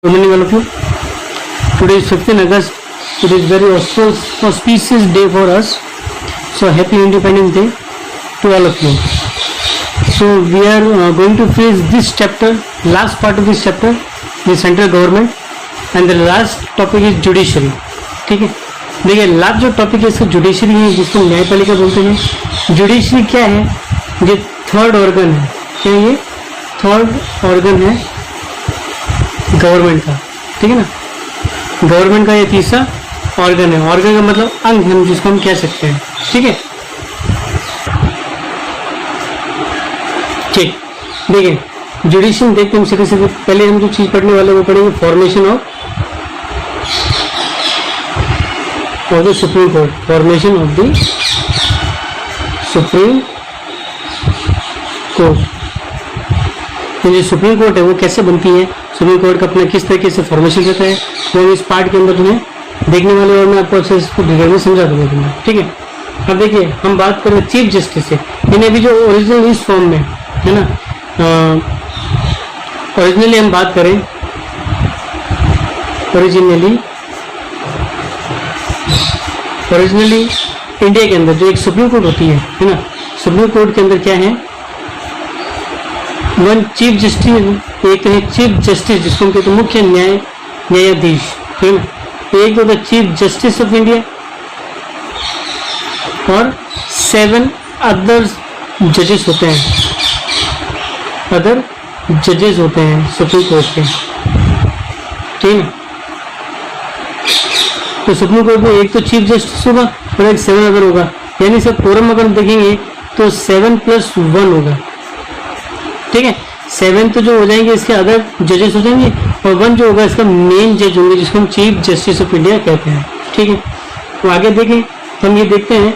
Good morning, all of you. Today is 15 August. It is very auspicious day for us. So happy Independence Day to all of you. So we are going to face this chapter, last part of this chapter, the central government, and the last topic is judiciary. ठीक है, देखिए last जो topic है इसका judiciary है, जिसको न्यायपालिका बोलते हैं. जुडिशरी क्या है? ये थर्ड ऑर्गन है. क्या ये थर्ड ऑर्गन है गवर्नमेंट का. ठीक है ना, गवर्नमेंट का ये तीसरा ऑर्गन है. ऑर्गन का मतलब अंग है जिसको हम कह सकते हैं. ठीक है, ठीक. देखिए जुडिशियल देखते हैं सीधे सीधे. पहले हम जो चीज पढ़ने वाले वो पढ़ेंगे formation of the supreme court. Formation of the supreme court. जो सुप्रीम कोर्ट है वो कैसे बनती है, सुप्रीम कोर्ट का अपना किस तरीके से फॉर्मेशन रहता है, वो इस पार्ट के अंदर तुम्हें देखने वाले और मैं आपको अच्छे इसको डिटेल में समझा दूंगा तुम्हें. ठीक है, अब देखिए हम बात करें चीफ जस्टिस से. इन्हें भी जो ओरिजिनल इस फॉर्म में है ना, ओरिजिनली हम बात करें, ओरिजिनली इंडिया के अंदर जो एक सुप्रीम कोर्ट होती है ना, सुप्रीम कोर्ट के अंदर क्या है, वन चीफ जस्टिस, एक है चीफ जस्टिस जिसको हम कहते हैं मुख्य न्यायाधीश. ठीक है ना, एक होता है चीफ जस्टिस ऑफ इंडिया और 7 अदर जजेस होते हैं, अदर जजेस होते हैं सुप्रीम कोर्ट के. ठीक है, तो सुप्रीम कोर्ट में एक तो चीफ जस्टिस होगा और एक 7 अदर होगा. यानी सब कोरम अगर देखेंगे तो 7 + 1 होगा. ठीक है, 7 तो जो हो जाएंगे इसके अदर जजेस हो जाएंगे और 1 जो होगा इसका मेन जज होंगे जिसको हम चीफ जस्टिस ऑफ इंडिया कहते हैं. ठीक है, तो आगे देखें तो हम ये देखते हैं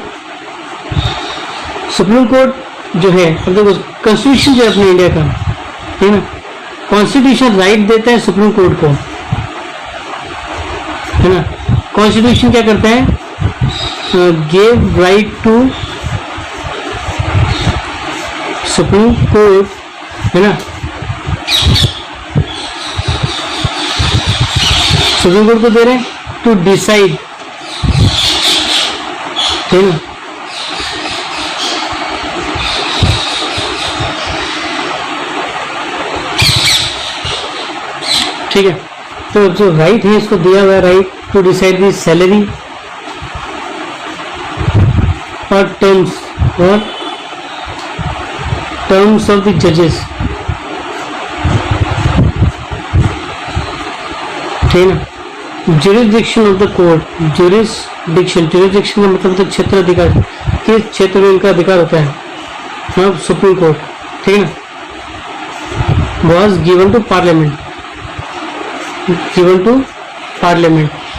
सुप्रीम कोर्ट जो है, अब देखो कॉन्स्टिट्यूशन जो है अपने इंडिया का, ठीक है ना, कॉन्स्टिट्यूशन राइट देता है सुप्रीम कोर्ट को, है ना. कॉन्स्टिट्यूशन क्या करता है, give right to Supreme Court, है ना, सुप्रीम कोर्ट को दे रहे हैं टू डिसाइड. ठीक है, ठीक है. तो जो राइट है इसको दिया हुआ है right to decide the salary और टर्म्स ऑफ द जजेस. ठीक है ना, jurisdiction of the court. Jurisdiction का मतलब होता है क्षेत्र अधिकार, किस क्षेत्र में इनका अधिकार होता है ना, सुप्रीम कोर्ट. ठीक है ना, वॉज गिवन टू पार्लियामेंट,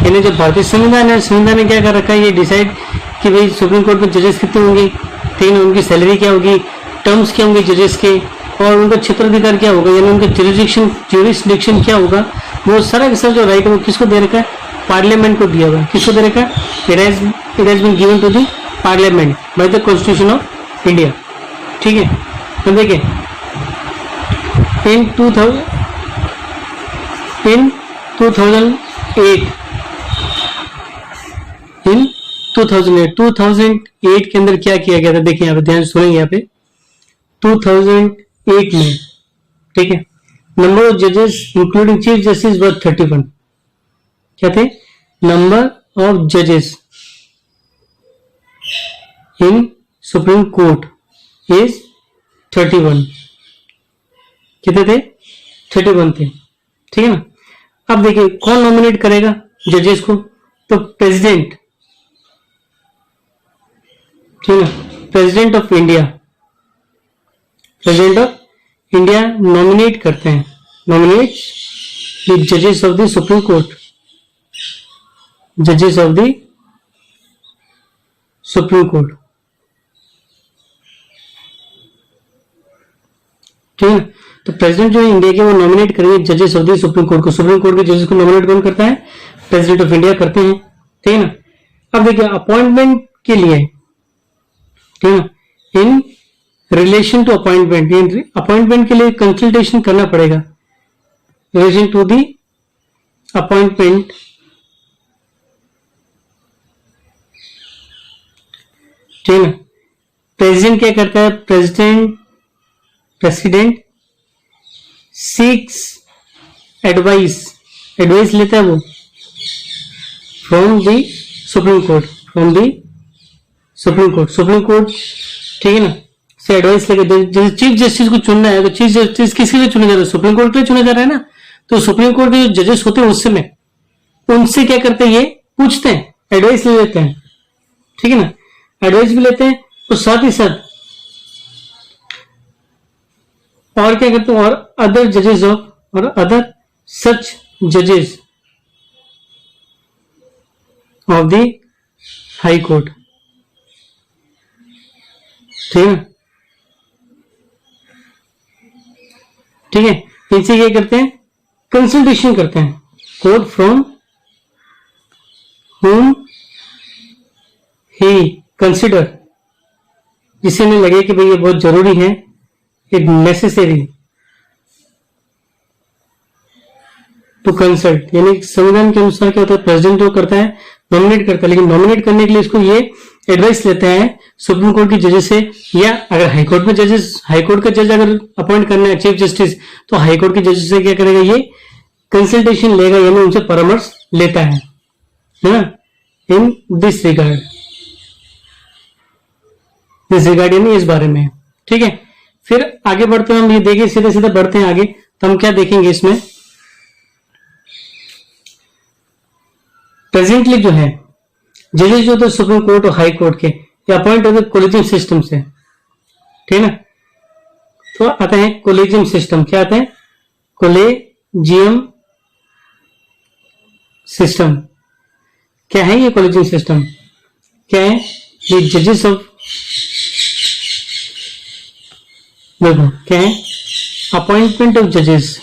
यानी जो भारतीय संविधान है, संविधान ने क्या कर रखा है, ये डिसाइड कि भाई सुप्रीम कोर्ट में जजेस कितने होंगे, ठीक है, उनकी सैलरी क्या होगी, टर्म्स क्या होंगे जजेस के, और उनका क्षेत्राधिकार क्या होगा, यानी उनका ज्यूरिसडिक्शन क्या होगा, वो सारा का सारा जो राइट है वो किसको दे रखा है, पार्लियामेंट को दिया हुआ है. किसको दे रखा है, it has been given to the parliament by the constitution of India. ठीक है, तो देखिए इन 2008 के अंदर क्या किया गया था, देखिए यहाँ पे ध्यान सुनेंगे. यहाँ पे 2008 में, ठीक है, नंबर ऑफ जजेस इंक्लूडिंग चीफ जस्टिस वर 31. क्या थे, नंबर ऑफ जजेस इन सुप्रीम कोर्ट इज 31. कितने थे, 31 थे. ठीक है ना. अब देखिए कौन नॉमिनेट करेगा जजेस को, तो प्रेसिडेंट. ठीक है ना, प्रेसिडेंट ऑफ इंडिया नॉमिनेट करते हैं, नॉमिनेट द जजेस ऑफ द सुप्रीम कोर्ट, जजेस ऑफ द सुप्रीम कोर्ट. ठीक है, तो प्रेसिडेंट जो है इंडिया के वो नॉमिनेट करेंगे जजेस ऑफ द सुप्रीम कोर्ट को. सुप्रीम कोर्ट के जजेस को नॉमिनेट कौन करता है, प्रेसिडेंट ऑफ इंडिया करते हैं. ठीक है ना. अब देखिए अपॉइंटमेंट के लिए, ठीक है, in relation to appointment, appointment के लिए कंसल्टेशन करना पड़ेगा रिलेशन टू दी अपॉइंटमेंट ठीक है। प्रेसिडेंट क्या करता है, प्रेसिडेंट सीक्स एडवाइस लेता है वो from the supreme court, supreme court ठीक है ना, से एडवाइस लेके जैसे चीफ जस्टिस को चुनना है तो चीफ जस्टिस किसके लिए चुना जा रहा है, सुप्रीम कोर्ट के लिए चुना जा रहा है ना। तो सुप्रीम कोर्ट के जो जजेस होते हैं उससे में उनसे क्या करते हैं, ये पूछते हैं, एडवाइस ले लेते हैं ठीक है ना, एडवाइस भी लेते हैं और साथ ही साथ और क्या करते हैं, और अदर जजेस और अदर सच जजेस ऑफ द हाई कोर्ट ठीक है, ठीक है। इनसे क्या करते हैं, कंसल्टेशन करते हैं, court from whom he consider, जिसे उन्हें लगे कि भाई ये बहुत जरूरी है, इट नेसेसरी टू कंसल्ट, यानी संविधान के अनुसार क्या होता है, प्रेसिडेंट जो करता है नॉमिनेट करता है, लेकिन नॉमिनेट करने के लिए इसको ये एडवाइस लेते हैं सुप्रीम कोर्ट के जजेस से, या अगर हाईकोर्ट में जजेस, हाईकोर्ट का जज अगर अपॉइंट करना है चीफ जस्टिस, तो हाईकोर्ट के जजेस से क्या करेगा, ये कंसल्टेशन लेगा, यानी उनसे परामर्श लेता है ना, इन दिस रिगार्ड यानी इस बारे में ठीक है। फिर आगे बढ़ते हैं हम, ये देखिए सीधे सीधे बढ़ते हैं आगे, तो हम क्या देखेंगे इसमें, प्रेजेंटली जो है जजेस जो होते सुप्रीम कोर्ट और हाई कोर्ट के, ये अपॉइंट होते कोलिजियम सिस्टम से ठीक है ना। तो आता है कोलिजियम सिस्टम, क्या आता है, कोलेजियम सिस्टम क्या है, ये कोलिजियम सिस्टम क्या है, ये जजेस ऑफ, देखो क्या है, अपॉइंटमेंट ऑफ जजेस,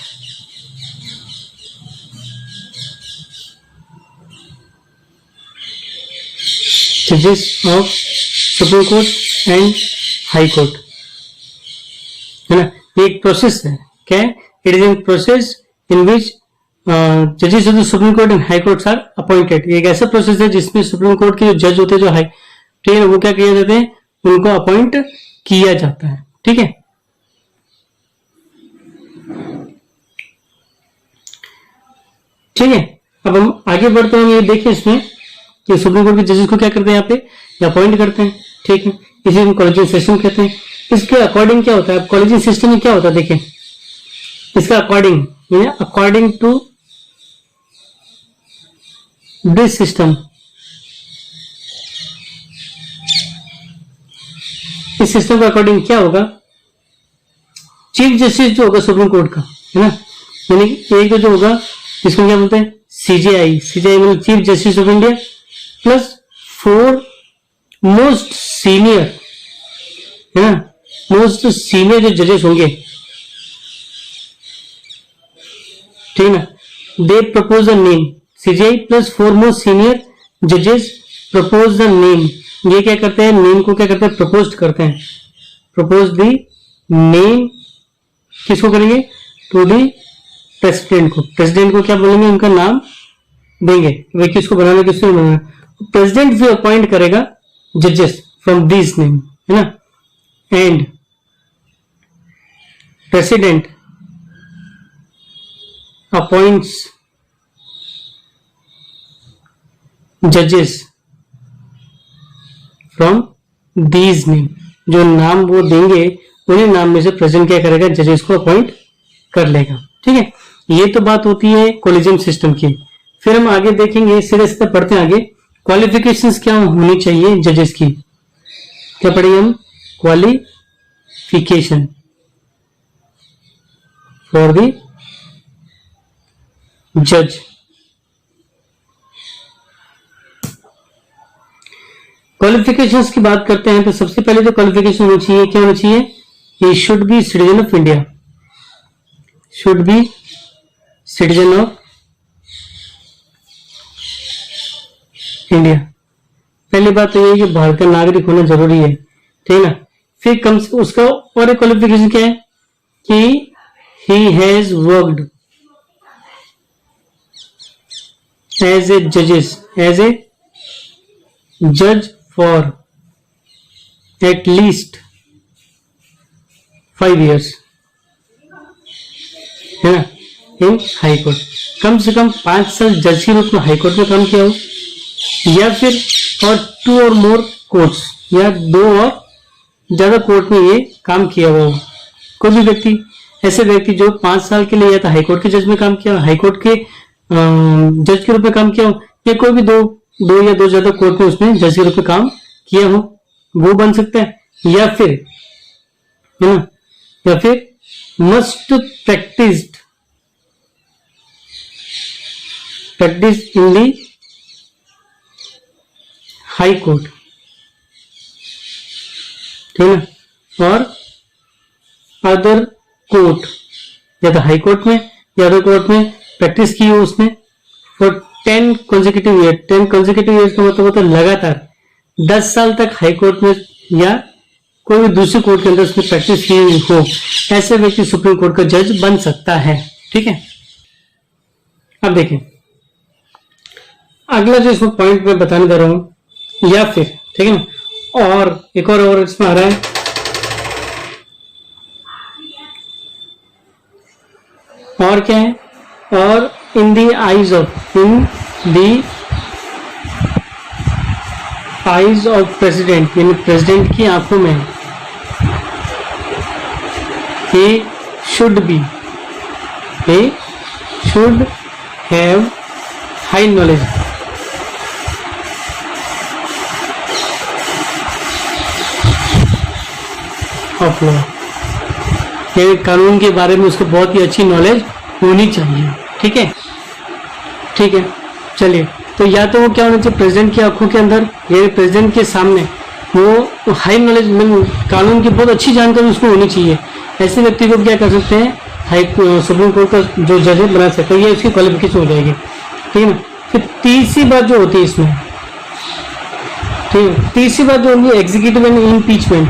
जजेस of supreme court and high court है ना। ये एक प्रोसेस है, क्या है, it is in process in विच जजेस of the supreme court and high court are appointed. ये एक ऐसा प्रोसेस है जिसमें सुप्रीम कोर्ट के जो जज होते हैं, जो हाई ठीक है, वो क्या किया जाते हैं, उनको अपॉइंट किया जाता है ठीक है। ठीक है, अब हम आगे बढ़ते हैं, ये देखिए इसमें कि सुप्रीम कोर्ट के जजेस को क्या करते हैं, यहाँ पे अपॉइंट करते हैं ठीक है, इसे हम कॉलेजियम सिस्टम कहते हैं। इसके अकॉर्डिंग क्या होता है, कॉलेजियम सिस्टम में क्या होता है, देखिए इसका according, according to this system, इस सिस्टम का अकॉर्डिंग क्या होगा, चीफ जस्टिस जो होगा सुप्रीम कोर्ट का है ना, यानी एक तो जो होगा इसको क्या बोलते हैं, सीजेआई मतलब chief justice of India, plus 4 most senior है ना, मोस्ट सीनियर जो जजेस होंगे ठीक है ना, they propose the name, CJI plus 4 most senior जजेस प्रपोज द नेम, ये क्या करते हैं, नेम को क्या करते हैं, प्रपोज करते हैं, प्रपोज द नेम किसको करेंगे, टू दी प्रेसिडेंट को, प्रेसिडेंट को क्या बोलेंगे, उनका नाम देंगे, वे किसको बनाना किसको नहीं बनाना, प्रेसिडेंट भी अपॉइंट करेगा जजेस फ्रॉम दिस नेम है ना, एंड प्रेसिडेंट अपॉइंट्स जजेस फ्रॉम दीज नेम, जो नाम वो देंगे उन्हीं नाम में से प्रेसिडेंट क्या करेगा, जजेस को अपॉइंट कर लेगा ठीक है। ये तो बात होती है कॉलेजियम सिस्टम की। फिर हम आगे देखेंगे, सीधे सीधे पढ़ते हैं आगे, क्वालिफिकेशंस क्या होनी चाहिए जजेस की, क्या पढ़ेंगे हम, क्वालिफिकेशन फॉर द जज। क्वालिफिकेशंस की बात करते हैं तो सबसे पहले जो क्वालिफिकेशन होनी चाहिए, क्या होनी चाहिए, he should be citizen of India, should be citizen of India। पहली बात तो ये है कि भारत का नागरिक होना जरूरी है ठीक है ना। फिर कम से उसका और एक क्वालिफिकेशन क्या है कि he has worked as a जज फॉर एट लीस्ट 5 years, है ना, इन हाई कोर्ट। कम से कम 5 साल जज के रूप में हाई कोर्ट में काम किया हो, या फिर और 2 or more कोर्ट्स, या 2 और ज्यादा कोर्ट में ये काम किया हुआ हो। कोई भी व्यक्ति, ऐसे व्यक्ति जो 5 साल के लिए या तो हाई कोर्ट के जज में काम किया, हाई कोर्ट के जज के रूप में काम किया हो, या कोई भी दो या 2 ज्यादा कोर्ट में उसने जज के रूप में काम किया हो, वो बन सकता है। या फिर, है ना, या फिर must practice in the high court, ठीक है ना, और अदर कोर्ट, या तो हाई कोर्ट में या अदर कोर्ट में प्रैक्टिस की हो उसने for 10 consecutive years। 10 consecutive years का मतलब होता है लगातार 10 साल तक हाई कोर्ट में या कोई भी दूसरे कोर्ट के अंदर उसने प्रैक्टिस की हो, ऐसे व्यक्ति सुप्रीम कोर्ट का जज बन सकता है। ठीक है, अब देखें अगला जो इसमें पॉइंट मैं बताने जा रहा हूं, या फिर, ठीक है ना, और एक और इसमें आ रहा है, और क्या है, और इन दी आईज ऑफ प्रेसिडेंट, यानी प्रेसिडेंट की आंखों में he should have high knowledge of law, यानी कानून के बारे में उसको बहुत ही अच्छी नॉलेज होनी चाहिए। ठीक है, ठीक है, चलिए, तो या तो वो क्या होना चाहिए, प्रेसिडेंट की आंखों के अंदर, यानी प्रेसिडेंट के सामने वो हाई नॉलेज, कानून की बहुत अच्छी जानकारी उसको होनी चाहिए। ऐसे व्यक्ति को क्या कर सकते हैं, सुप्रीम कोर्ट का जो जज बना सकते हैं, ये उसकी क्वालिफिकेशन हो जाएगी। ठीक है ना। फिर तीसरी बात जो होती है इसमें, ठीक है, तीसरी बात जो होती है executive and impeachment,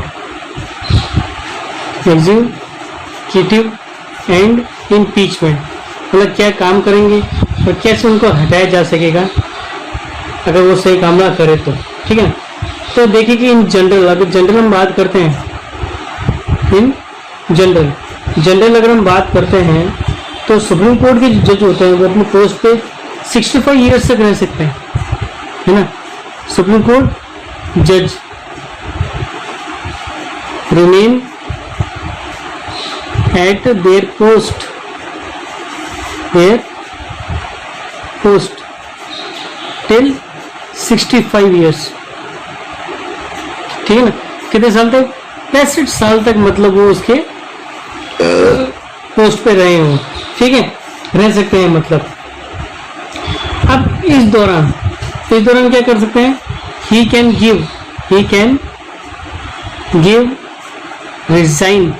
executive and impeachment, मतलब क्या काम करेंगे और कैसे उनको हटाया जा सकेगा अगर वो सही काम ना करे तो। ठीक है, तो देखिए कि इन जनरल, अगर जनरल हम बात करते हैं, इन जनरल अगर हम बात करते हैं तो सुप्रीम कोर्ट के जज होते हैं वो अपनी पोस्ट पे 65 ईयर्स तक रह सकते हैं, है ना। सुप्रीम कोर्ट जज remain at there post till 65 years, ठीक है ना। कितने साल तक, 65 साल तक, मतलब वो उसके पोस्ट पे रहे हो, ठीक है, रह सकते हैं मतलब। अब इस दौरान क्या कर सकते हैं, ही कैन गिव रिजाइन,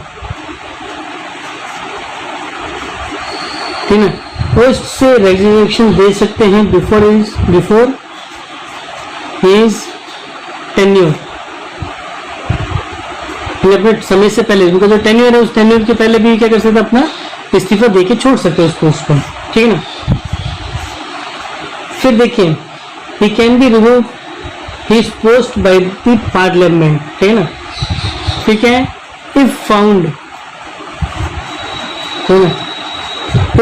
ठीक है, पोस्ट से रेजिग्नेशन दे सकते हैं बिफोर हिज टेन्योर, अपने समय से पहले, उनका जो टेन्योर है उस टेन्योर के पहले भी क्या कर सकते हैं, अपना इस्तीफा देके छोड़ सकते हैं उस पोस्ट पर, ठीक है ना। फिर देखिए, he can be remove his post by the parliament, ठीक है ना। ठीक है, इफ फाउंड, ठीक है ना,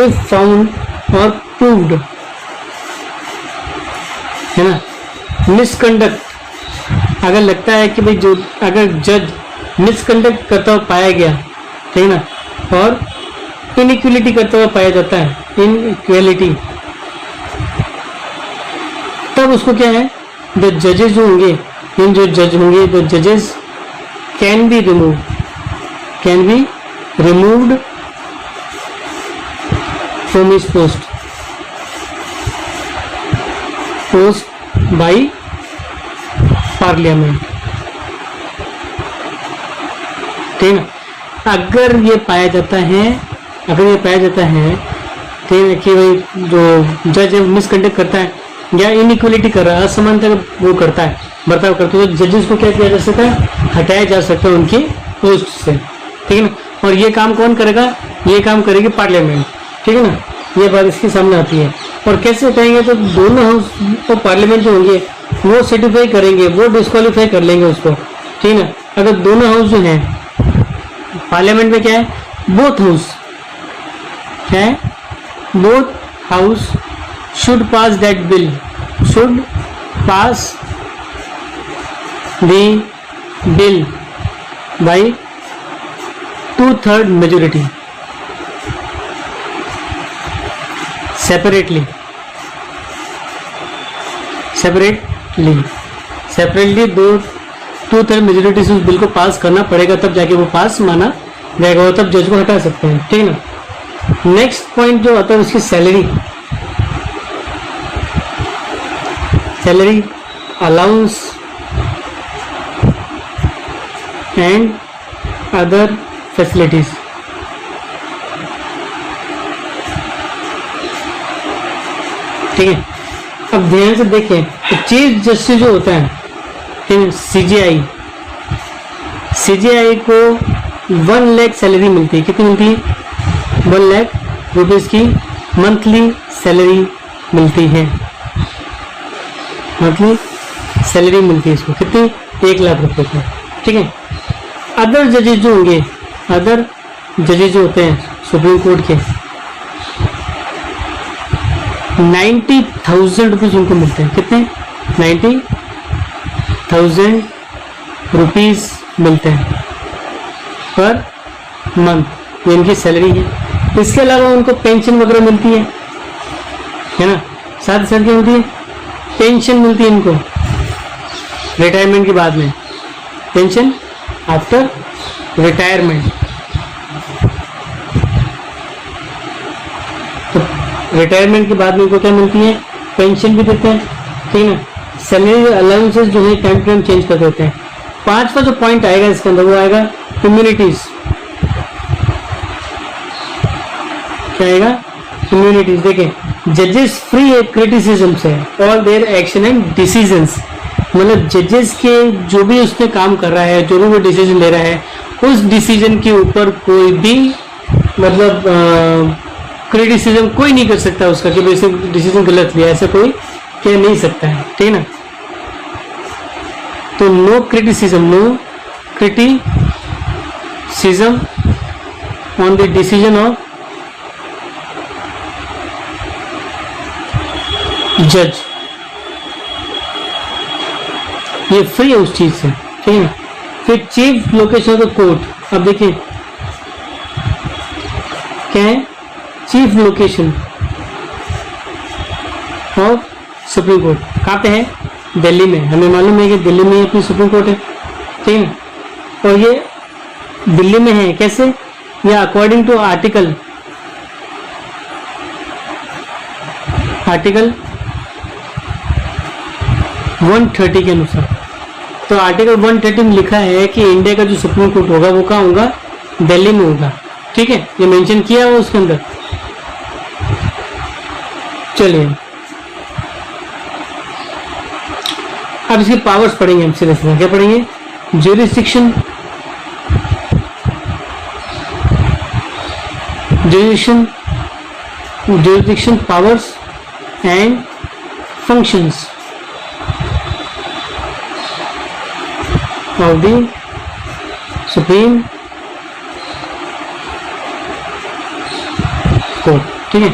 इफ फाउंड और प्रूव्ड, है ना, मिसकंडक्ट, अगर लगता है कि भाई जो अगर जज मिसकंडक्ट करता हुआ पाया गया, ठीक है ना, और इनइक्वलिटी करता हुआ पाया जाता है, इनइक्वलिटी, तब उसको क्या है, द जजेस जो होंगे, इन जो जज होंगे, द जजेस can be removed from his post by parliament, ठीक है ना। अगर ये पाया जाता है, ठीक है, कि भाई जो जज मिसकंडक्ट करता है या इनइक्वलिटी कर रहा है, असमानता वो करता है, बर्ताव करते हैं, तो जजेस को क्या किया जा सकता है, हटाया जा सकता है उनकी पोस्ट से, ठीक है ना। और ये काम कौन करेगा, ये काम करेगी पार्लियामेंट, ठीक है ना। ये बात इसके सामने आती है। और कैसे कहेंगे, तो दोनों हाउस और पार्लियामेंट जो होंगे वो सर्टिफाई करेंगे, वो डिस्क्वालीफाई कर लेंगे उसको, ठीक है। अगर दोनों हाउस जो हैं, पार्लियामेंट में क्या है, बोथ हाउस क्या है, both house should pass that bill, should pass the bill bye 2/3 majority separately दो 2/3 मेजोरिटी से उस बिल को पास करना पड़ेगा, तब जाके वो पास माना जाएगा और तब जज को हटा सकते हैं, ठीक है ना। नेक्स्ट पॉइंट जो आता है उसकी salary allowance and other facilities. ठीक है, अब ध्यान से देखें तो चीफ जस्टिस जो होता है, ठीक है, सीजीआई को 1 लाख सैलरी मिलती है। कितनी मिलती है? 1 लाख रुपीज की मंथली सैलरी मिलती है, मंथली सैलरी मिलती है इसको। कितनी? 1 लाख रुपए की, ठीक है। अदर जजेज जो होंगे, अदर जजेज जो होते हैं सुप्रीम कोर्ट के, 90,000 रुपीज उनको मिलते हैं। कितने? 90,000 रुपीज मिलते हैं पर मंथ, ये इनकी सैलरी है। इसके अलावा उनको पेंशन वगैरह मिलती है ना, साथ साथ क्या मिलती है? पेंशन मिलती है इनको रिटायरमेंट के बाद में, पेंशन आफ्टर रिटायरमेंट। रिटायरमेंट के बाद में इनको क्या मिलती है? पेंशन भी देते हैं, ठीक है ना। सैलरी अलाउंसेस जो है टाइम टू टाइम चेंज कर देते हैं। 5वां जो पॉइंट आएगा इसके अंदर वो आएगा इम्यूनिटीज। क्या आएगा? इम्यूनिटीज। देखें, जजेस फ्री क्रिटिसिज्म से all their action and decisions, मतलब जजेस के जो भी उसने काम कर रहा है, जो भी वो डिसीजन ले रहा है, उस डिसीजन के ऊपर कोई भी मतलब क्रिटिसिज्म कोई नहीं कर सकता उसका कि वैसे डिसीजन गलत लिया, ऐसा कोई कह नहीं सकता है, ठीक है ना। तो no criticism on the decision of जज, ये फ्री है उस चीज से, ठीक है। फिर chief location of the court, अब देखिए क्या है? Chief location of supreme court कहाँ पे है? दिल्ली में। हमें मालूम है कि दिल्ली में अपनी सुप्रीम कोर्ट है, ठीक है। और ये दिल्ली में है कैसे? या अकॉर्डिंग टू आर्टिकल 130 के अनुसार। तो आर्टिकल 130 में लिखा है कि इंडिया का जो सुप्रीम कोर्ट होगा वो कहाँ होगा? दिल्ली में होगा, ठीक है। ये मेंशन किया हुआ उसके अंदर। चलिए अब इसकी पावर्स पढ़ेंगे हम सीधे सीधे। क्या पढ़ेंगे? Jurisdiction powers and functions of the supreme court, ठीक है।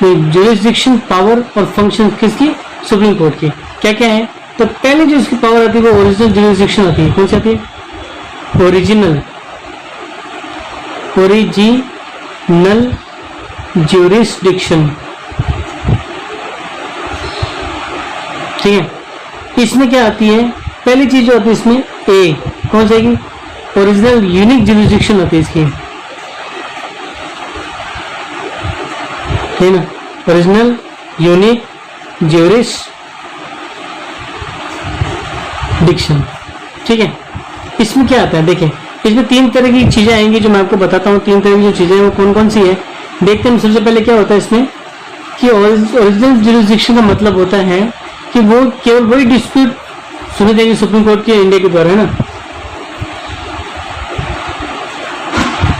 ज्यूरिसडिक्शन पावर और फंक्शन किसकी? सुप्रीम कोर्ट की। क्या क्या है? तो पहले जो इसकी पावर आती है वो ओरिजिनल ज्यूरिसडिक्शन आती है। कौन सी आती है? ओरिजिनल ज्यूरिसडिक्शन, ठीक है। इसमें क्या आती है? पहली चीज जो आती है इसमें ए, कौन सी आएगी? ओरिजिनल यूनिक ज्यूरिसडिक्शन आती है इसकी, ठीक है ना। ओरिजिनल यूनिक ज्यूरिसडिक्शन, ठीक है। इसमें क्या आता है? देखें, इसमें 3 तरह की चीजें आएंगी जो मैं आपको बताता हूँ। 3 तरह की जो चीजें हैं वो कौन कौन सी है देखते हैं। सबसे पहले क्या होता है इसमें कि ओरिजिनल ज्यूरिसडिक्शन का मतलब होता है कि वो केवल वही डिस्प्यूट सुने देंगे सुप्रीम कोर्ट के इंडिया के द्वारा, है ना।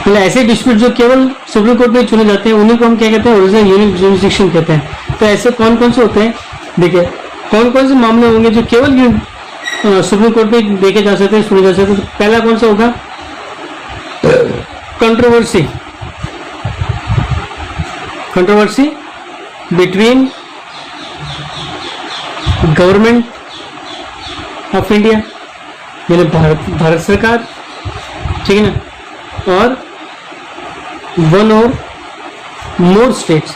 मतलब ऐसे डिस्प्यूट जो केवल सुप्रीम कोर्ट में चुने जाते हैं उन्हीं को हम क्या कहते हैं, ओरिजिनल यूनिक जुरिसडिक्शन कहते हैं। तो ऐसे कौन कौन से होते हैं, देखिए कौन कौन से मामले होंगे जो केवल सुप्रीम कोर्ट में देखे जा सकते हैं, सुने जा सकते हैं। तो पहला कौन सा होगा, controversy, controversy between government of India यानी भारत सरकार, ठीक है ना, और वन और मोर स्टेट्स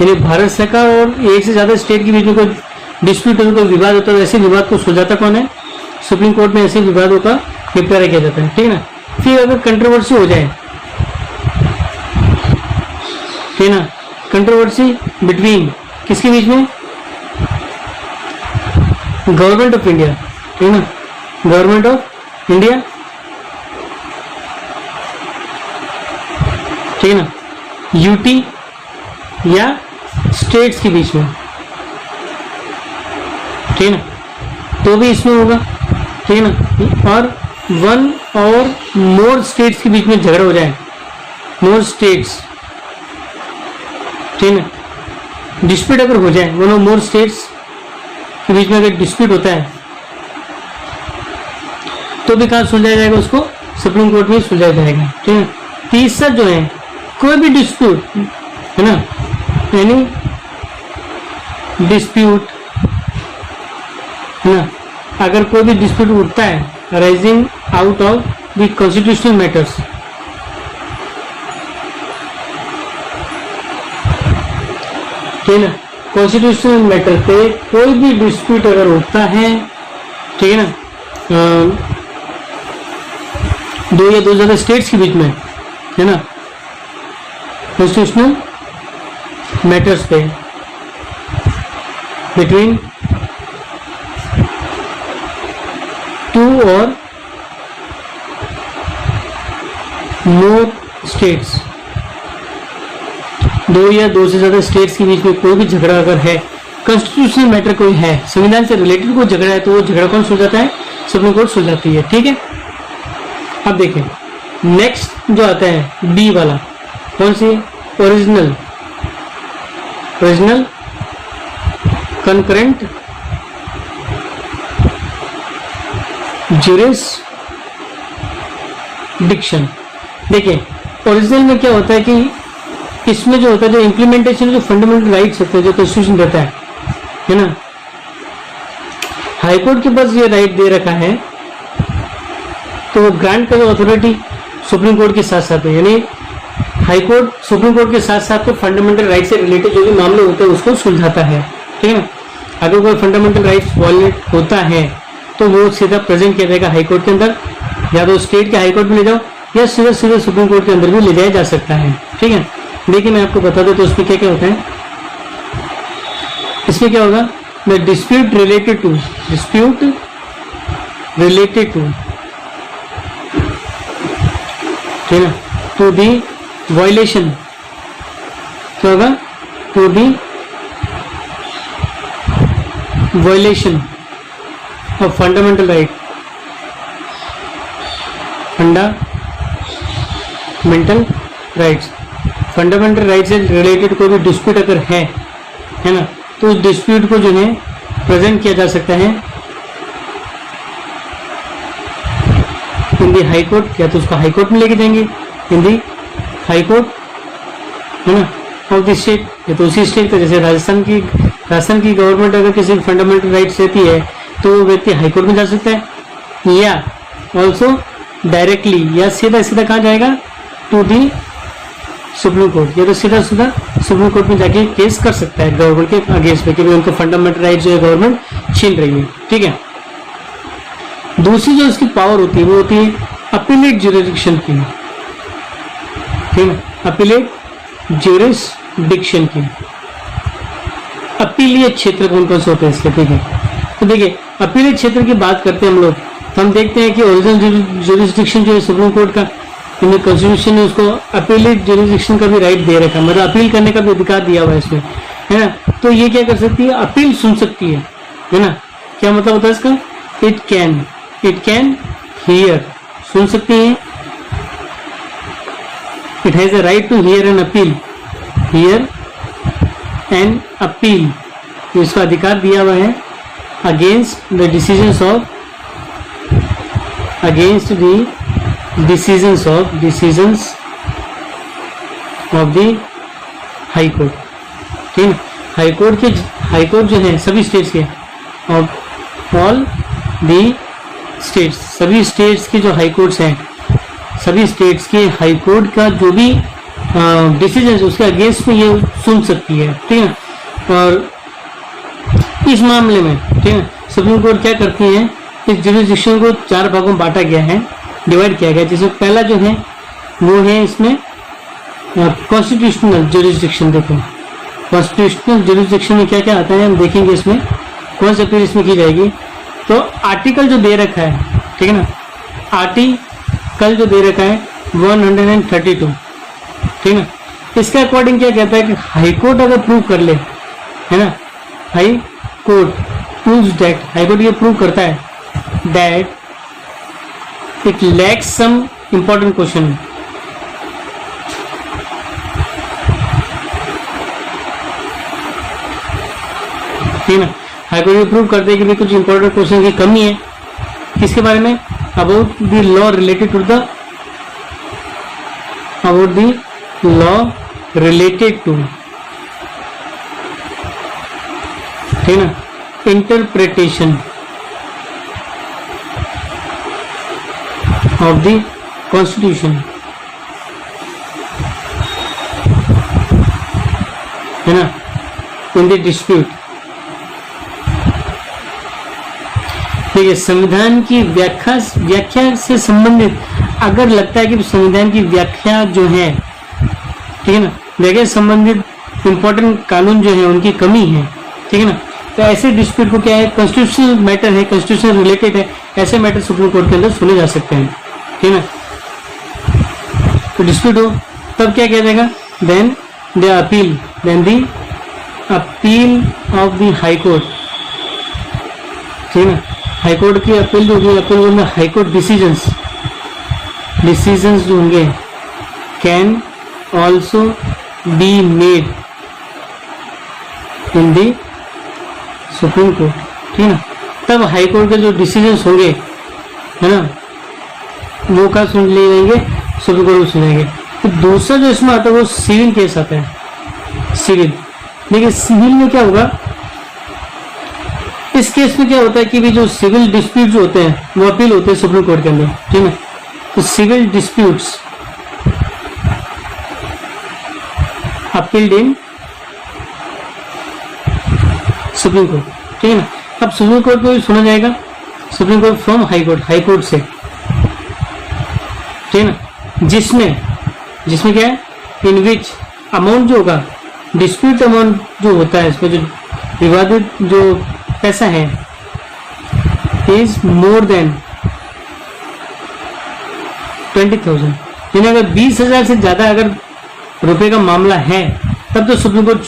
यानी भारत सरकार और एक से ज्यादा स्टेट के बीच में कोई डिस्प्यूट होता है, कोई विवाद होता है, ऐसे विवाद को सुलझाता कौन है, सुप्रीम कोर्ट में ऐसे विवादों का निपटारा किया जाता है, ठीक है ना। फिर अगर कंट्रोवर्सी हो जाए, ठीक है ना, कंट्रोवर्सी बिटवीन किसके बीच में, गवर्नमेंट ऑफ इंडिया, ठीक है ना, गवर्नमेंट ऑफ इंडिया, ठीक है ना, यूटी या स्टेट्स के बीच में, ठीक है ना, तो भी इसमें होगा, ठीक है ना। और वन और मोर स्टेट्स के बीच में झगड़ा हो जाए, मोर स्टेट्स, ठीक है ना, डिस्प्यूट अगर हो जाए, वन और मोर स्टेट्स के बीच में अगर डिस्प्यूट होता है तो भी कहाँ सुलझाया जाएगा, उसको सुप्रीम कोर्ट में सुलझाया जाएगा, ठीक है। तीसरा जो है कोई भी डिस्प्यूट है ना, यानी डिस्प्यूट है ना, अगर कोई भी डिस्प्यूट उठता है arising out of the constitutional matters, ठीक है ना, कॉन्स्टिट्यूशनल मैटर पे कोई भी डिस्प्यूट अगर उठता है, ठीक है ना, दो या दो से ज्यादा स्टेट्स के बीच में, है ना, कॉन्स्टिट्यूशनल मैटर्स पे बिटवीन टू और मोर स्टेट्स, दो या दो से ज्यादा स्टेट्स के बीच में कोई भी झगड़ा अगर है, कॉन्स्टिट्यूशनल मैटर कोई है, संविधान से रिलेटेड कोई झगड़ा है, तो वो झगड़ा कौन सुलझाता है, सुप्रीम कोर्ट सुलझाती है, ठीक है। अब देखें नेक्स्ट जो आता है बी वाला, कौन सी, ओरिजिनल, ओरिजिनल कंकरेंट जुरिसडिक्शन। देखिए ओरिजिनल में क्या होता है कि इसमें जो होता है, जो इम्प्लीमेंटेशन, जो फंडामेंटल राइट्स होते हैं, जो कॉन्स्टिट्यूशन देता है ना, हाईकोर्ट के पास ये राइट दे रखा है, तो वो ग्रांट का जो अथॉरिटी सुप्रीम कोर्ट के साथ साथ है, यानी हाईकोर्ट सुप्रीम कोर्ट के साथ साथ तो फंडामेंटल राइट से रिलेटेड जो भी मामले होते हैं उसको सुलझाता है, ठीक है ना। अगर कोई फंडामेंटल राइट्स वॉयलेट होता है तो वो सीधा प्रेजेंट किया जाएगा हाईकोर्ट के अंदर, या तो स्टेट के हाईकोर्ट में ले जाओ या सीधे सीधे सुप्रीम कोर्ट के अंदर भी ले जाया जा सकता है, ठीक है। देखिए मैं आपको बता दूं तो उसमें क्या क्या होता है, इसमें क्या होगा, the dispute related to, dispute related to, ठीक है, टू दी वायलेशन, क्या होगा, to the violation of fundamental right, fundamental rights, fundamental right से रिलेटेड कोई भी डिस्प्यूट अगर है ना, तो उस डिस्प्यूट को जो है प्रेजेंट किया जा सकता है इन दी हाई कोर्ट, या तो उसको हाई कोर्ट में लेके जाएंगे, इन दी हाई कोर्ट, है ना, ऑफ द स्टेट, या तो उसी स्टेट का, जैसे राजस्थान की गवर्नमेंट अगर किसी फंडामेंटल राइट्स रहती है तो वो व्यक्ति हाई कोर्ट में जा सकता है, या ऑल्सो डायरेक्टली या सीधा सीधा कहाँ जाएगा, टू दी सुप्रीम कोर्ट, या तो सीधा सीधा सुप्रीम कोर्ट में जाके केस कर सकता है गवर्नमेंट के अगेंस्ट में, क्योंकि उनको फंडामेंटल राइट जो है गवर्नमेंट छीन रही है, ठीक है। दूसरी जो इसकी पावर होती है वो होती है अपीलेट ज्यूरिसडिक्शन की, ठीक है, अपीलेट ज्यूरिसडिक्शन की। अपीलीय क्षेत्र कौन कौन से होते हैं इसके, ठीक है। तो देखिए अपीलीय क्षेत्र की बात करते हैं हम लोग, तो हम देखते हैं कि ओरिजिनल ज्यूरिसडिक्शन जो है सुप्रीम कोर्ट का, कॉन्स्टिट्यूशन ने उसको अपीलेट ज्यूरिसडिक्शन का भी राइट दे रखा है, मतलब अपील करने का भी अधिकार दिया हुआ है इसमें, है ना। तो ये क्या कर सकती है, अपील सुन सकती है ना। क्या मतलब होता है इसका, इट कैन हियर, सुन सकती है, it has a right to hear an appeal, hear an appeal, इसका अधिकार दिया हुआ है against the decisions of, against the decisions of the high court. ठीक है, हाई कोर्ट जो है सभी स्टेट्स के, ऑफ ऑल द स्टेट्स, सभी स्टेट्स के जो हाई कोर्ट्स हैं, सभी स्टेट्स के हाई कोर्ट का जो भी डिसीजन उसके अगेंस्ट में ये सुन सकती है। ठीक है, और इस मामले में ठीक है सुप्रीम कोर्ट क्या करती है, इस जुरिस्डिक्शन को 4 भागों में बांटा गया है, डिवाइड किया गया, जिसमें पहला जो है वो है इसमें कॉन्स्टिट्यूशनल जुरिस्डिक्शन। देखो कॉन्स्टिट्यूशनल जुरिस्डिक्शन में क्या क्या आता है हम देखेंगे, इसमें कौन सी अपील इसमें की जाएगी। तो आर्टिकल जो दे रखा है, ठीक है ना, आर्टिकल जो दे रखा है 132, ठीक है ना, इसके अकॉर्डिंग क्या कहता है कि हाई कोर्ट अगर प्रूव कर ले, है ना, high court proves that, high court ये प्रूव करता है that it lacks some important question, ठीक है ना, हाई कोर्ट ये प्रूव करते हैं कि भी कुछ इंपॉर्टेंट क्वेश्चन की कमी है, किसके बारे में, about the law related to the, about the law related to, ठीक है ना, इंटरप्रिटेशन ऑफ द कॉन्स्टिट्यूशन, है ना, इन द डिस्प्यूट। ठीक है, संविधान की व्याख्या से संबंधित अगर लगता है कि संविधान की व्याख्या जो है, ठीक है ना, व्याख्या संबंधित इंपॉर्टेंट कानून जो है उनकी कमी है, ठीक है ना, तो ऐसे डिस्प्यूट को क्या है, कॉन्स्टिट्यूशनल मैटर है, कॉन्स्टिट्यूशन रिलेटेड है, ऐसे मैटर सुप्रीम कोर्ट के अंदर सुने जा सकते हैं, ठीक है ना। तो डिस्प्यूट हो तब क्या किया जाएगा, then the appeal, then the appeal of the high court, ठीक है ना, हाई कोर्ट की अपील जो होगी, अपील में हाई कोर्ट डिसीजंस जो होंगे can also be made in the supreme court, ठीक है ना, तब हाई कोर्ट के जो डिसीजंस होंगे, है ना, वो क्या सुन लिए जाएंगे, सुप्रीम कोर्ट में सुनेंगे। तो दूसरा जो इसमें आता है वो सिविल केस आता है, सिविल। देखिए सिविल में क्या होगा, इस केस में क्या होता है कि भी जो सिविल डिस्प्यूट जो होते हैं वो अपील होते हैं सुप्रीम कोर्ट के अंदर, ठीक है ना, तो सिविल डिस्प्यूट्स अपील्ड इन सुप्रीम कोर्ट, ठीक है ना। अब सुप्रीम कोर्ट में भी सुना जाएगा, supreme court from high court से, ठीक है ना, जिसमें क्या है, इन विच अमाउंट जो होगा, डिस्प्यूट अमाउंट जो होता है, इसमें जो विवादित जो पैसा है, इज मोर देन 20,000, यानी अगर 20,000 से ज्यादा अगर रुपए का मामला है तब तो सुप्रीम कोर्ट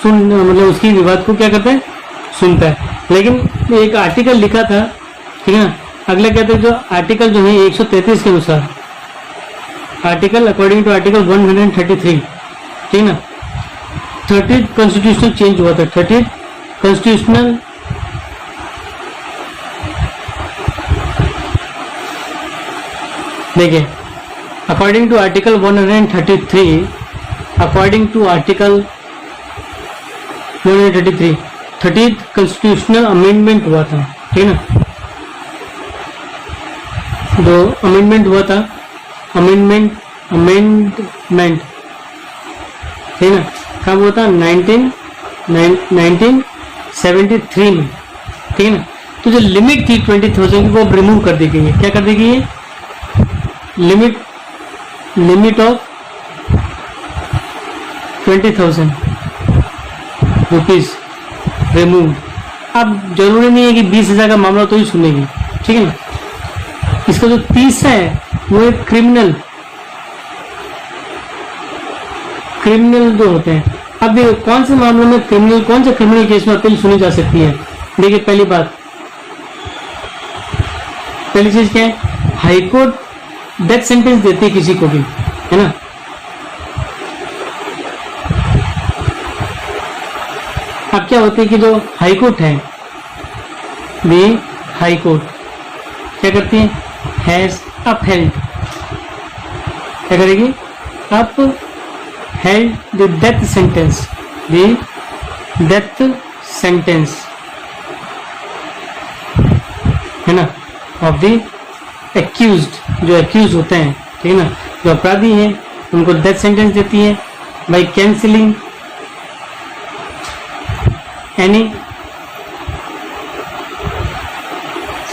मतलब उसकी विवाद को क्या करता है, सुनता है। लेकिन एक आर्टिकल लिखा था, ठीक है ना, अगला कहते हैं जो आर्टिकल जो है 133 के अनुसार, आर्टिकल अकॉर्डिंग टू आर्टिकल 133, ठीक है ना, 30 कॉन्स्टिट्यूशनल चेंज हुआ था, 30 कॉन्स्टिट्यूशनल देखिए according to article 133, according to article 133 30th constitutional amendment हुआ था, ठीक है ना, जो अमेंडमेंट हुआ था, अमेंडमेंट ठीक है ना, कब हुआ था, 1973 में, ठीक है ना। तो जो लिमिट थी 20,000 की वो अब रिमूव कर दी गई है, क्या कर दी गई है, लिमिट ऑफ 20,000 रुपीज रिमूव। अब जरूरी नहीं है कि 20,000 का मामला तो ही सुनेगी, ठीक है ना। इसका जो तीसरा है वो एक क्रिमिनल जो होते हैं। अब देखो कौन से मामलों में कौन से क्रिमिनल केस में अपील सुनी जा सकती है। देखिए पहली चीज क्या है, हाई कोर्ट डेथ सेंटेंस देती है किसी को भी, है ना, अब क्या होता है कि जो हाई कोर्ट है, दी हाई कोर्ट क्या करती है, हैज अपहेल्ड, क्या करेगी, upheld the death sentence, the death sentence है ना, ऑफ द एक्यूज्ड, जो एक्यूज होते हैं, ठीक है ना, जो अपराधी हैं उनको डेथ सेंटेंस देती है by cancelling any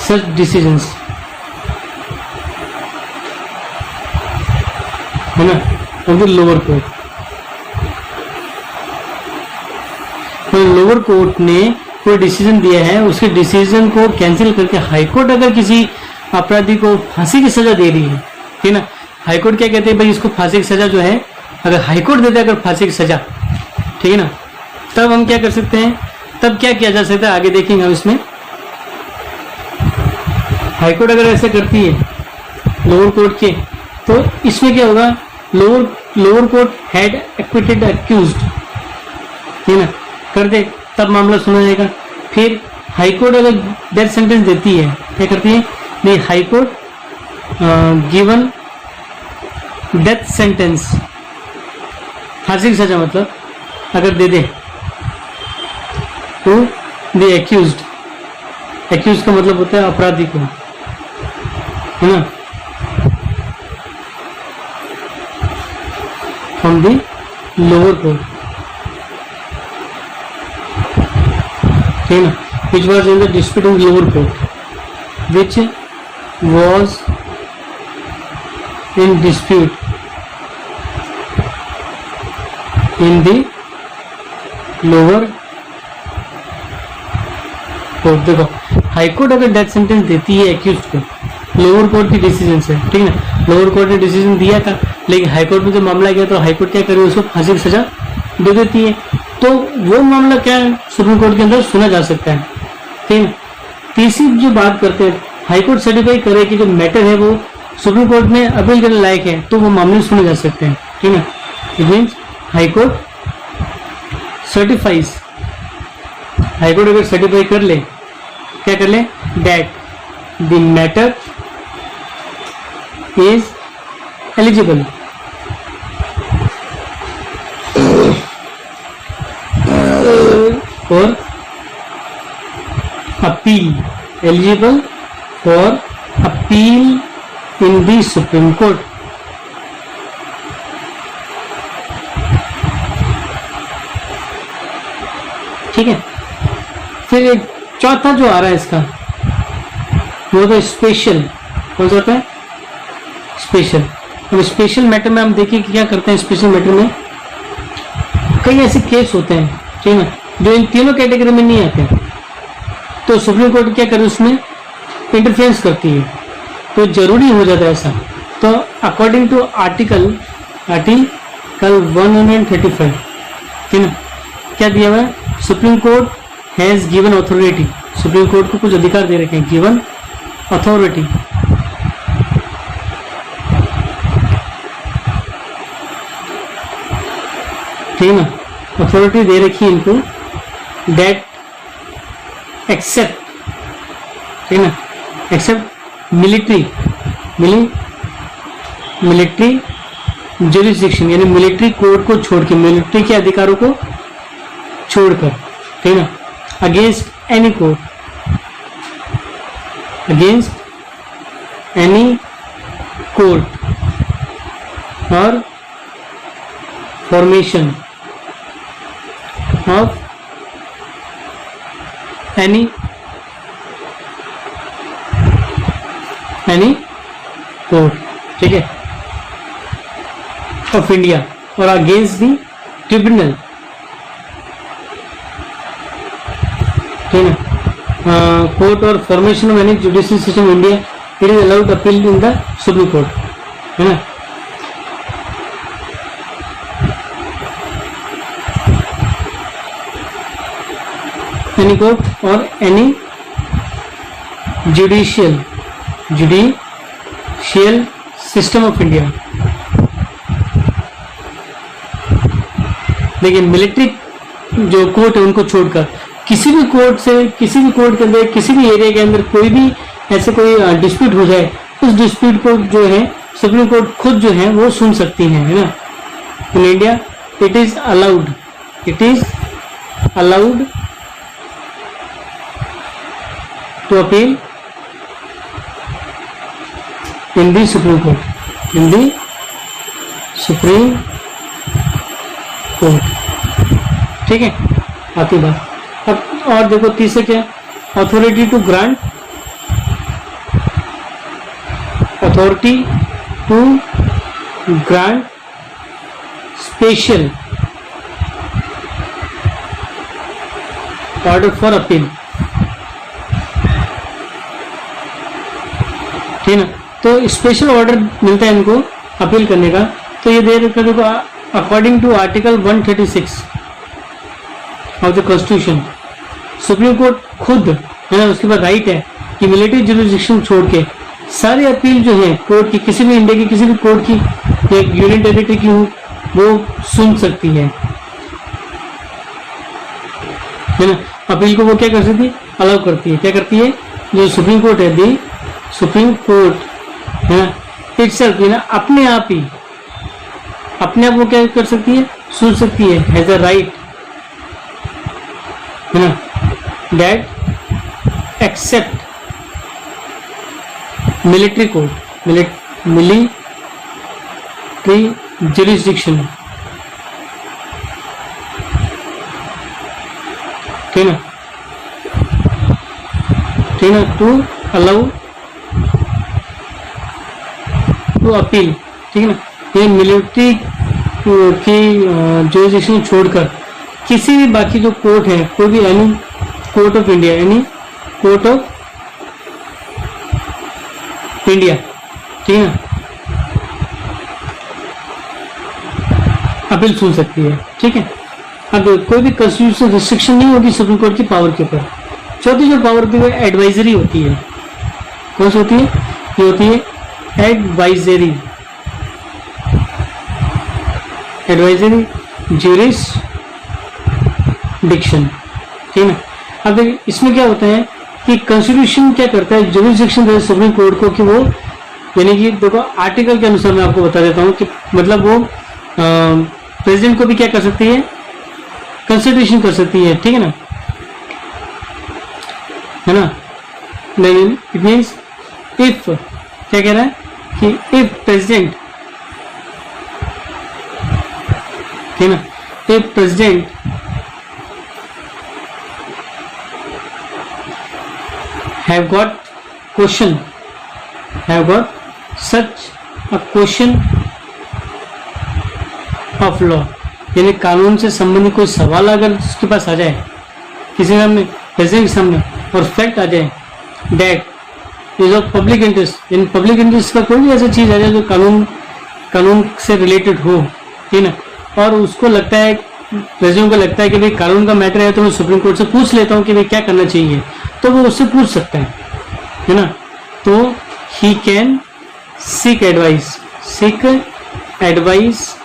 such decisions, है ना, ऑफ द लोअर कोर्ट। तो लोअर कोर्ट ने कोई डिसीजन दिया है, उसके डिसीजन को कैंसिल करके हाई कोर्ट अगर किसी अपराधी को फांसी की सजा दे रही है, ठीक है ना, हाई कोर्ट क्या कहते हैं, भाई इसको फांसी की सजा जो है, अगर हाई कोर्ट देता है अगर फांसी की सजा, ठीक है ना, तब हम क्या कर सकते हैं, तब क्या किया जा सकता है, आगे देखेंगे हम इसमें। हाई कोर्ट अगर ऐसे करती है लोअर कोर्ट के, तो इसमें क्या होगा, lower court had acquitted accused, ठीक है ना, कर दे, तब मामला सुना जाएगा। फिर हाई कोर्ट अगर डेथ सेंटेंस देती है, क्या करती है, नहीं, high court given death sentence, फांसी की सजा मतलब अगर दे दे तो द एक्यूज्ड, एक्यूज का मतलब होता है अपराधी को, है ना, फ्रॉम द लोअर कोर्ट, ठीक है ना, which was in the dispute in lower court, which was in dispute in the lower court. देखो हाई कोर्ट अगर डेथ सेंटेंस देती है एक्यूज को, लोअर कोर्ट की डिसीजन से, ठीक है ना, लोअर कोर्ट ने डिसीजन दिया था, लेकिन हाई कोर्ट में जब मामला गया तो हाई कोर्ट क्या करे, उसको फांसी की सजा दे देती है, तो वो मामला क्या है, सुप्रीम कोर्ट के अंदर सुना जा सकता है, ठीक है। तीसरी जो बात करते हैं, हाई कोर्ट सर्टिफाई करे कि जो मैटर है वो सुप्रीम कोर्ट में अपील करने लायक है, तो वो मामले सुने जा सकते हैं, ठीक है ना। It means high court certifies, high court अगर सर्टिफाई कर ले, क्या कर ले, that the matter is eligible for appeal, eligible for appeal in the supreme court. ठीक है, फिर एक चौथा जो आ रहा है इसका, वो तो स्पेशल, कौन सा होता है, स्पेशल। अब स्पेशल मैटर में हम देखिए कि क्या करते हैं, स्पेशल मैटर में कई ऐसे केस होते हैं, ठीक है ना, जो इन तीनों कैटेगरी में नहीं आते, तो सुप्रीम कोर्ट क्या करे, उसमें इंटरफेरेंस करती है, तो जरूरी हो जाता है ऐसा। तो अकॉर्डिंग टू आर्टिकल 135, ठीक है ना, क्या दिया हुआ है, supreme court has given authority, supreme court को कुछ अधिकार दे रखे हैं, गिवन अथॉरिटी, ठीक है ना, अथॉरिटी दे रखी है इनको, दैट एक्सेप्ट, ठीक है ना, एक्सेप्ट मिलिट्री जुरिस्डिक्शन, यानी मिलिट्री कोर्ट को छोड़ के, मिलिट्री के अधिकारों को छोड़कर, ठीक है ना, against any court, against any court और फॉर्मेशन ऑफ एनी कोर्ट, ठीक है, ऑफ इंडिया, और अगेंस्ट दी ट्रिब्यूनल, ठीक है ना, कोर्ट और formation of any judicial system India, it is allowed appeal in the supreme Court, है ना। एनी कोर्ट और any judicial system of India. देखिए मिलिट्री जो कोर्ट है उनको छोड़कर किसी भी कोर्ट से, किसी भी कोर्ट के अंदर, किसी भी एरिया के अंदर कोई भी ऐसे कोई डिस्प्यूट हो जाए, उस डिस्प्यूट को जो है सुप्रीम कोर्ट खुद जो है वो सुन सकती है ना। In India it is allowed to appeal in the supreme court, in the supreme court. ठीक है, आती बात। अब और देखो तीसरे क्या, authority to grant, authority to grant special order for appeal. ठीक ना, तो स्पेशल ऑर्डर मिलता है इनको अपील करने का। तो ये दे रखा देखो, according to article 136 of the constitution, supreme court खुद है ना, उसके बाद राइट है कि मिलिट्री जुरिस्डिक्शन छोड़ के सारी अपील जो है कोर्ट की, किसी भी इंडिया की किसी भी कोर्ट की या यूनियन टेरिटरी की हो, वो सुन सकती है ना। अपील को वो क्या कर सकती है, अलाउ करती है। क्या करती है, जो सुप्रीम कोर्ट है, दी सुप्रीम कोर्ट है ना, इटसेल्फ है ना, अपने आप ही अपने आप वो क्या कर सकती है, सुन सकती है, हैज अ राइट है ना, that except military court, military jurisdiction. ठीक ना, ठीक ना, टू अलाउ टू अपील। ठीक है ना, ये मिलिट्री की जुरिस्डिक्शन छोड़कर किसी भी बाकी जो कोर्ट है, कोई भी any court of India, any court of India, ठीक है ना, अपील सुन सकती है। ठीक है, अब कोई भी कॉन्स्टिट्यूशनल रिस्ट्रिक्शन नहीं होगी सुप्रीम कोर्ट की पावर के ऊपर। चौथी जो पावर होती है वो एडवाइजरी होती है। कौन सी होती है, ये होती है एडवाइजरी, एडवाइजरी ज्यूरिस्डिक्शन। ठीक है ना, अब इसमें क्या होता है कि कॉन्स्टिट्यूशन क्या करता है, ज्यूरिस्डिक्शन देता है सुप्रीम कोर्ट को कि वो, यानी कि देखो आर्टिकल के अनुसार मैं आपको बता देता हूँ कि मतलब वो प्रेसिडेंट को भी क्या कर सकती है, कंसिडरेशन कर सकती है। ठीक है ना, है ना, इट मीन्स इफ, क्या कह रहा है कि इफ प्रेसिडेंट, ठीक है ना, if president have got question, have got such a question of law, यानी कानून से संबंधित कोई सवाल अगर उसके पास आ जाए किसी सामने, प्रेसिडेंट के सामने, और फैक्ट आ जाए that is of public interest, यानी पब्लिक इंटरेस्ट का कोई भी ऐसा चीज आ जाए जो कानून से रिलेटेड हो, ठीक है ना, और उसको लगता है, प्रेसिडेंट को लगता है कि भाई कानून का मैटर है तो मैं सुप्रीम कोर्ट से पूछ लेता हूँ कि भाई क्या करना चाहिए, तो वो उससे पूछ सकता है ना। तो he can seek advice, seek advice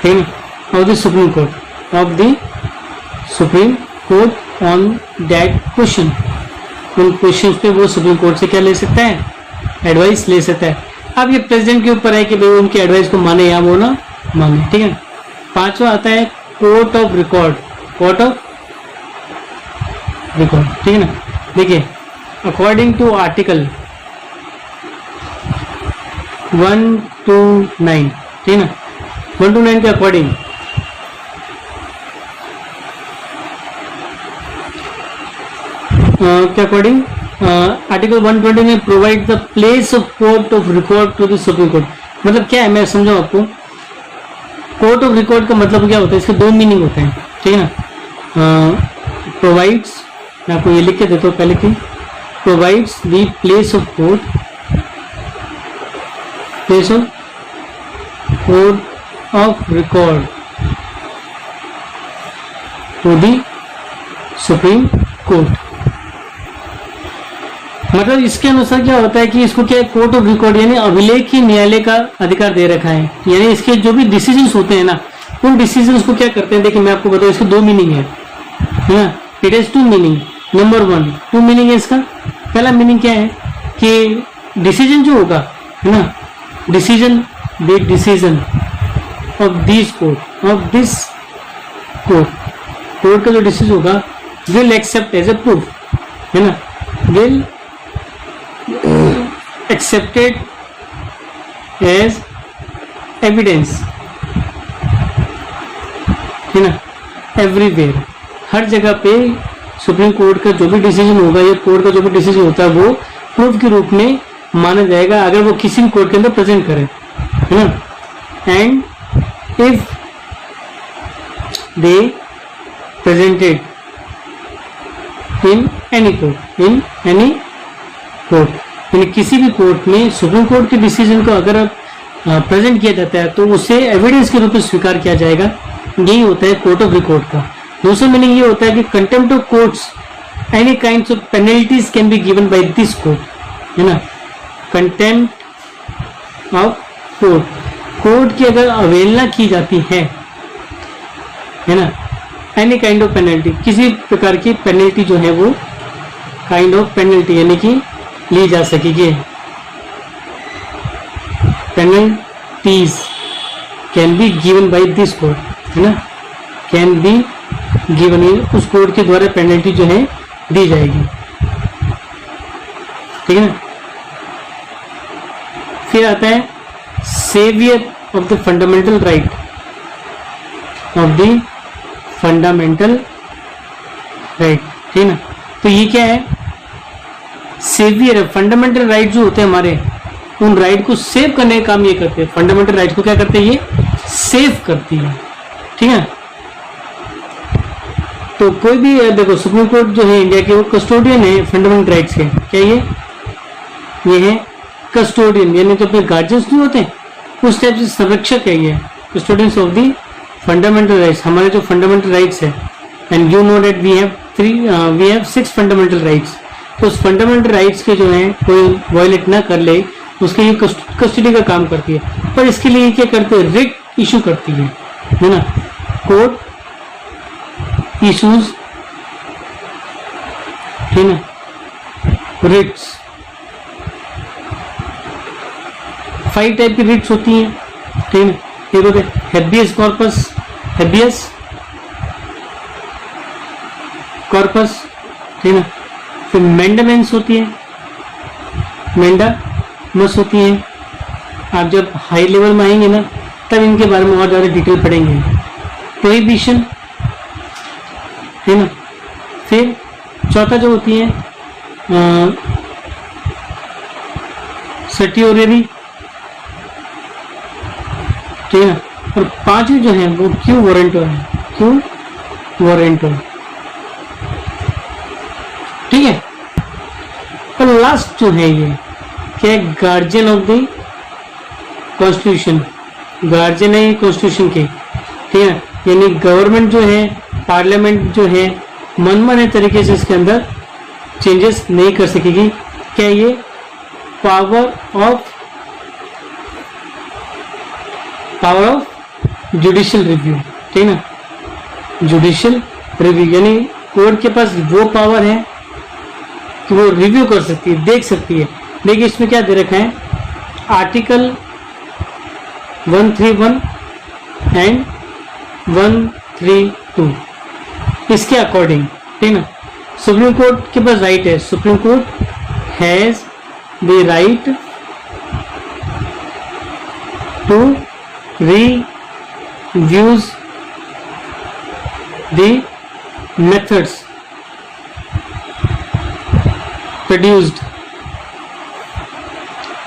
of the supreme court, of the supreme court on that question. उन क्वेश्चन पे वो सुप्रीम कोर्ट से क्या ले सकता है, एडवाइस ले सकता है। अब ये प्रेसिडेंट के ऊपर है कि भाई उनकी एडवाइस को माने या वो ना माने। ठीक है, पांचवा आता है court of record, court of record. ठीक है ना, देखिए अकॉर्डिंग टू आर्टिकल 129, ठीक है ना, 129 के अकॉर्डिंग के अकॉर्डिंग आर्टिकल 120 में provide the place of court of record to the supreme court. मतलब क्या है, मैं समझाऊं आपको। कोर्ट ऑफ रिकॉर्ड का मतलब क्या होता है, इसके दो मीनिंग होते हैं। ठीक है ना, प्रोवाइड्स, मैं आपको ये लिख के देता हूँ पहले कि provides the place of court, place of court of record to the supreme court. मतलब इसके अनुसार क्या होता है कि इसको क्या कोर्ट ऑफ रिकॉर्ड यानी अभिलेख की न्यायालय का अधिकार दे रखा है, यानी इसके जो भी डिसीजंस होते हैं ना उन डिसीजंस को क्या करते हैं, देखिए मैं आपको बताऊं, इसके दो मीनिंग है ना, it has two meaning. Number one, two meaning है इसका। पहला मीनिंग क्या है कि डिसीजन जो होगा है ना, decision, the decision of this court, of this court का जो डिसीजन होगा will accept as a proof, है ना, विल एक्सेप्टेड एज एविडेंस, है ना, एवरीवेयर, हर जगह पे सुप्रीम कोर्ट का जो भी डिसीजन होगा या कोर्ट का जो भी डिसीजन होता है वो प्रूफ के रूप में माना जाएगा अगर वो किसी भी कोर्ट के अंदर प्रेजेंट करे, है ना। And if they presented in any court, in any court, यानी किसी भी कोर्ट में सुप्रीम कोर्ट के डिसीजन को अगर प्रेजेंट किया जाता है तो उसे एविडेंस के रूप में स्वीकार किया जाएगा। यही होता है कोर्ट ऑफ रिकॉर्ड का। दूसरा मीनिंग ये होता है कि contempt of courts, any kinds of penalties can be given by this court, है ना। कंटेम्प्ट ऑफ कोर्ट, कोर्ट की अगर अवहेलना की जाती है ना, एनी काइंड ऑफ पेनल्टी, किसी प्रकार की पेनल्टी जो है वो काइंड ऑफ पेनल्टी यानी कि ली जा सकेगी, penalties can be given by this court, है ना, कैन बी गिवन, उस कोर्ट के द्वारा पेनल्टी जो है दी जाएगी, ठीक है ना। फिर आता है saviour of the fundamental right, of the fundamental right, ठीक है ना। तो ये क्या है, सेवियर है। फंडामेंटल राइट जो होते हैं हमारे, उन राइट को सेव करने का काम ये करते हैं। फंडामेंटल राइट को क्या करते हैं, ये सेव करती है, ठीक है। तो कोई भी देखो, सुप्रीम कोर्ट जो है इंडिया के वो कस्टोडियन है फंडामेंटल राइट्स के। क्या ये है कस्टोडियन, यानी जो अपने गार्जियंस नहीं होते उस टाइप से संरक्षक है ये, custodians of the fundamental rights, हमारे जो फंडामेंटल राइट्स है। And you know that we have 6 fundamental rights. तो उस फंडामेंटल राइट्स के जो है कोई वायलेट ना कर ले उसके लिए कस्टडी का काम करती है। पर इसके लिए क्या करते हैं, रिट इशू करती है ना। कोर्ट इशूज, है ना, रिट्स। 5 टाइप की रिट्स होती हैं, ठीक है। एक होते हैं हैबियस कॉर्पस, हैबियस कॉर्पस, ठीक है ना। फिर मेंडामेंस होती है, मेंडामस होती है। आप जब हाई लेवल में आएंगे ना तब इनके बारे में और ज़्यादा डिटेल पढ़ेंगे। प्रोहिबिशन, है ना। फिर चौथा जो होती है सर्टियोररी, ठीक है ना। और 5वीं जो है वो क्यू वारंटो है, क्यू वारंटो, ठीक है। और लास्ट जो है ये क्या, guardian of the constitution, guardian है कॉन्स्टिट्यूशन के, ठीक है। यानी गवर्नमेंट जो है, पार्लियामेंट जो है, मनमाने तरीके से इसके अंदर चेंजेस नहीं कर सकेगी। क्या ये पावर ऑफ जुडिशियल रिव्यू, ठीक है ना। जुडिशियल रिव्यू यानी कोर्ट के पास वो पावर है कि वो रिव्यू कर सकती है, देख सकती है। देखिए इसमें क्या दे रखा है, आर्टिकल 131 एंड 132 इसके अकॉर्डिंग, ठीक ना। सुप्रीम कोर्ट के पास राइट है, supreme court has the right to reviews the methods produced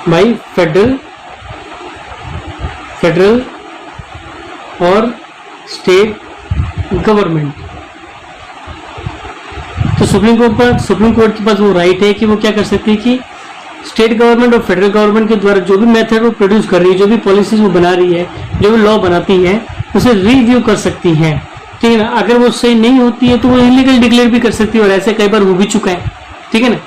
by federal और स्टेट गवर्नमेंट। तो सुप्रीम कोर्ट के पास वो राइट है कि वो क्या कर सकती है कि स्टेट गवर्नमेंट और फेडरल गवर्नमेंट के द्वारा जो भी मेथड वो प्रोड्यूस कर रही है, जो भी पॉलिसीज वो बना रही है, जो भी लॉ बनाती है, उसे रिव्यू कर सकती है, ठीक है ना। अगर वो सही नहीं होती है तो वो इलीगल डिक्लेयर भी कर सकती है, और ऐसे कई बार हो भी चुका है, ठीक है ना।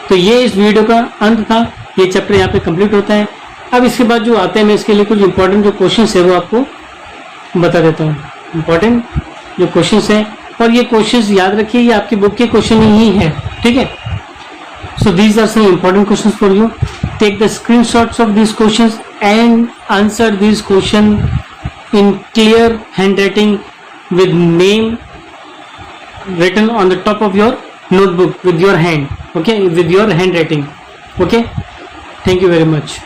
तो ये इस वीडियो का अंत था, ये चैप्टर यहाँ पे कंप्लीट होता है। अब इसके बाद जो आते हैं मैं इसके लिए कुछ इंपॉर्टेंट जो क्वेश्चन है वो आपको बता देता हूँ इम्पोर्टेंट जो क्वेश्चंस है, और ये क्वेश्चंस याद रखिए ये आपके बुक के क्वेश्चन ही है, ठीक है। So these are some important questions for you, take the screenshots of these questions and answer these question in clear handwriting with name written on the top of your notebook with your hand, okay, with your handwriting, okay. Thank you very much.